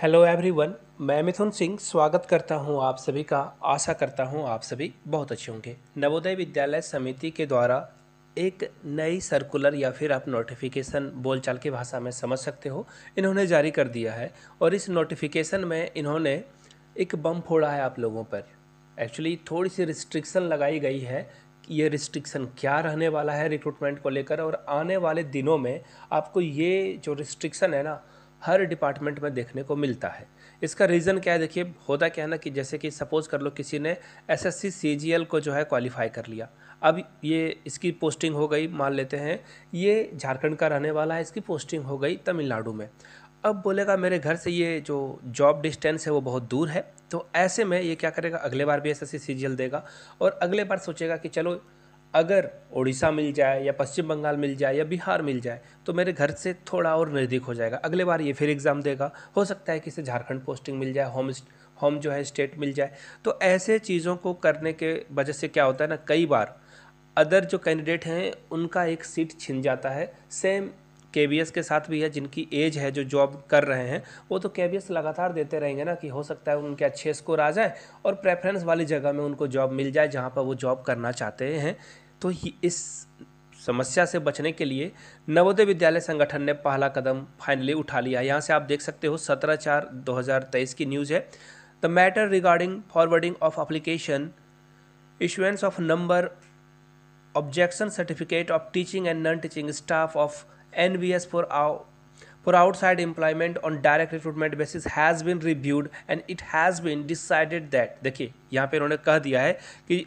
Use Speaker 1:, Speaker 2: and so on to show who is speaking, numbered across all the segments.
Speaker 1: Hello everyone, मैं मिथुन सिंह स्वागत करता हूं आप सभी का। आशा करता हूं आप सभी बहुत अच्छे होंगे। नवोदय विद्यालय समिति के द्वारा एक नई सर्कुलर या फिर आप नोटिफिकेशन बोलचाल की भाषा में समझ सकते हो, इन्होंने जारी कर दिया है। और इस नोटिफिकेशन में इन्होंने एक बम फोड़ा है आप लोगों पर। एक्चुअली थोड़ी सी रिस्ट्रिक्शन लगाई गई है कि ये रिस्ट्रिक्शन क्या रहने वाला है रिक्रूटमेंट को लेकर, और आने वाले दिनों में आपको ये जो रिस्ट्रिक्शन है ना हर डिपार्टमेंट में देखने को मिलता है। इसका रीज़न क्या है, देखिए होता क्या है ना कि जैसे कि सपोज़ कर लो किसी ने एसएससी सीजीएल को जो है क्वालिफाई कर लिया। अब ये इसकी पोस्टिंग हो गई, मान लेते हैं ये झारखंड का रहने वाला है, इसकी पोस्टिंग हो गई तमिलनाडु में। अब बोलेगा मेरे घर से ये जो जॉब डिस्टेंस है वो बहुत दूर है, तो ऐसे में ये क्या करेगा, अगले बार भी एसएससी सीजीएल देगा और अगले बार सोचेगा कि चलो अगर उड़ीसा मिल जाए या पश्चिम बंगाल मिल जाए या बिहार मिल जाए तो मेरे घर से थोड़ा और नज़दीक हो जाएगा। अगले बार ये फिर एग्ज़ाम देगा, हो सकता है कि इसे झारखंड पोस्टिंग मिल जाए, होम जो है स्टेट मिल जाए। तो ऐसे चीज़ों को करने के वजह से क्या होता है ना, कई बार अदर जो कैंडिडेट हैं उनका एक सीट छिन जाता है। सेम केवीएस के साथ भी है, जिनकी एज है जो जॉब कर रहे हैं वो तो केवीएस लगातार देते रहेंगे ना, कि हो सकता है उनके अच्छे स्कोर आ जाए और प्रेफरेंस वाली जगह में उनको जॉब मिल जाए जहाँ पर वो जॉब करना चाहते हैं। तो इस समस्या से बचने के लिए नवोदय विद्यालय संगठन ने पहला कदम फाइनली उठा लिया। यहाँ से आप देख सकते हो 17/4/2023 की न्यूज़ है। The matter regarding forwarding of application, issuance of number objection certificate of teaching and non-teaching staff of NVS for outside employment on direct recruitment basis has been reviewed and it has been decided that, देखिए यहाँ पे उन्होंने कह दिया है कि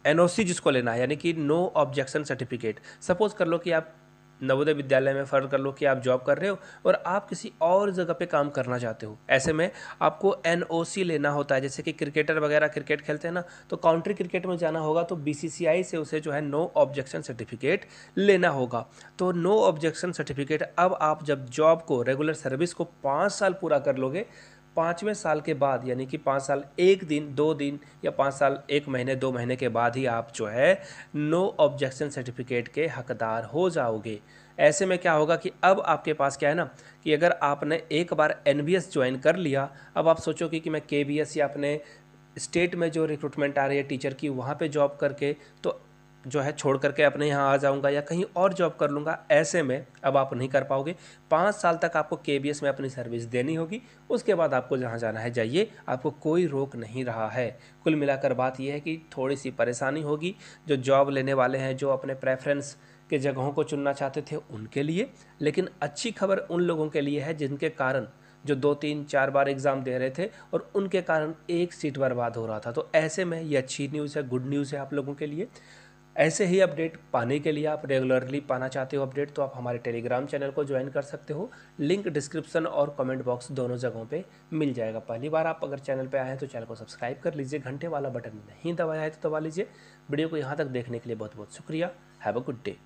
Speaker 1: NOC जिसको लेना है, यानी कि नो ऑब्जेक्शन सर्टिफिकेट। सपोज कर लो कि आप नवोदय विद्यालय में फ़र्ज कर लो कि आप जॉब कर रहे हो और आप किसी और जगह पे काम करना चाहते हो, ऐसे में आपको एनओसी लेना होता है। जैसे कि क्रिकेटर वगैरह क्रिकेट खेलते हैं ना, तो काउंट्री क्रिकेट में जाना होगा तो बीसीसीआई से उसे जो है नो ऑब्जेक्शन सर्टिफिकेट लेना होगा। तो नो ऑब्जेक्शन सर्टिफिकेट, अब आप जब जॉब को रेगुलर सर्विस को 5 साल पूरा कर लोगे, 5वें साल के बाद, यानी कि 5 साल 1 दिन 2 दिन या 5 साल 1 महीने 2 महीने के बाद ही आप जो है नो ऑब्जेक्शन सर्टिफिकेट के हकदार हो जाओगे। ऐसे में क्या होगा कि अब आपके पास क्या है ना, कि अगर आपने एक बार एनवीएस ज्वाइन कर लिया, अब आप सोचोगे कि मैं केवीएस या अपने स्टेट में जो रिक्रूटमेंट आ रही है टीचर की वहाँ पे जॉब करके तो जो है छोड़ करके अपने यहाँ आ जाऊँगा या कहीं और जॉब कर लूँगा। ऐसे में अब आप नहीं कर पाओगे। 5 साल तक आपको केवीएस में अपनी सर्विस देनी होगी, उसके बाद आपको जहाँ जाना है जाइए, आपको कोई रोक नहीं रहा है। कुल मिलाकर बात यह है कि थोड़ी सी परेशानी होगी जो जॉब लेने वाले हैं, जो अपने प्रेफरेंस के जगहों को चुनना चाहते थे उनके लिए, लेकिन अच्छी खबर उन लोगों के लिए है जिनके कारण जो 2 3 4 बार एग्ज़ाम दे रहे थे और उनके कारण एक सीट बर्बाद हो रहा था। तो ऐसे में ये अच्छी न्यूज़ है, गुड न्यूज़ है आप लोगों के लिए। ऐसे ही अपडेट पाने के लिए, आप रेगुलरली पाना चाहते हो अपडेट, तो आप हमारे टेलीग्राम चैनल को ज्वाइन कर सकते हो। लिंक डिस्क्रिप्शन और कमेंट बॉक्स दोनों जगहों पे मिल जाएगा। पहली बार आप अगर चैनल पे आए हैं तो चैनल को सब्सक्राइब कर लीजिए, घंटे वाला बटन नहीं दबाया है तो दबा लीजिए। वीडियो को यहाँ तक देखने के लिए बहुत बहुत शुक्रिया। Have a good day.